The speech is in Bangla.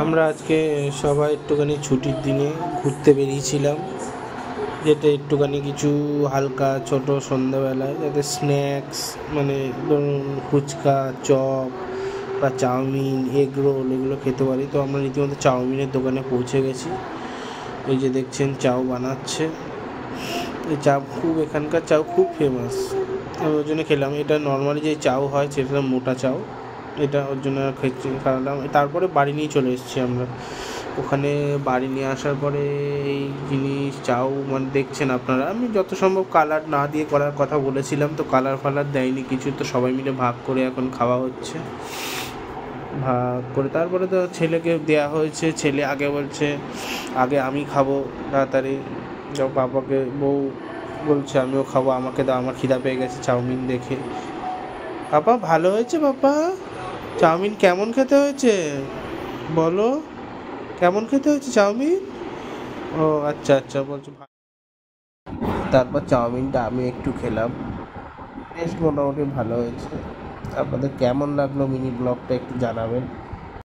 আমরা আজকে সবাই একটুখানি ছুটির দিনে ঘুরতে বেরিয়েছিলাম, যেটা একটুখানি কিছু হালকা ছোট সন্ধ্যাবেলায় যাতে স্ন্যাক্স, মানে ধরুন ফুচকা, চপ বা চাউমিন, এগ রোল এগুলো খেতে পারি। তো আমরা রীতিমতো চাউমিনের দোকানে পৌঁছে গেছি। এই যে দেখছেন চাউ বানাচ্ছে। এই চা খুব, এখানকার চাউ খুব ফেমাস। আমি ওর জন্য খেলাম। এটা নর্মালি যে চাউ হয় সেটা মোটা চাউ, এটা ওর জন্য খাওয়ালাম। তারপরে বাড়ি নিয়ে চলে এসেছি আমরা। ওখানে বাড়ি নিয়ে আসার পরে এই জিনিস চাউ মানে দেখছেন আপনারা, আমি যত সম্ভব কালার না দিয়ে করার কথা বলেছিলাম, তো কালার ফালার দেয়নি কিছু। তো সবাই মিলে ভাগ করে এখন খাওয়া হচ্ছে। ভাগ করে তারপরে তো ছেলেকে দেওয়া হয়েছে। ছেলে আগে বলছে আগে আমি খাবো তাড়াতাড়ি। বাবাকে বউ বলছে আমিও খাবো, আমাকে দাও, আমার খিদা পেয়ে গেছে চাউমিন দেখে। বাবা ভালো হয়েছে বাবা? চাউমিন কেমন খেতে হয়েছে বলো? কেমন খেতে হয়েছে চাউমিন? ও আচ্ছা আচ্ছা, বলছো তারপর চাউমিনটা আমি একটু খেলাম, বেশ মোটামুটি ভালো হয়েছে। আপনাদের কেমন লাগলো মিনি ব্লগটা একটু জানাবেন।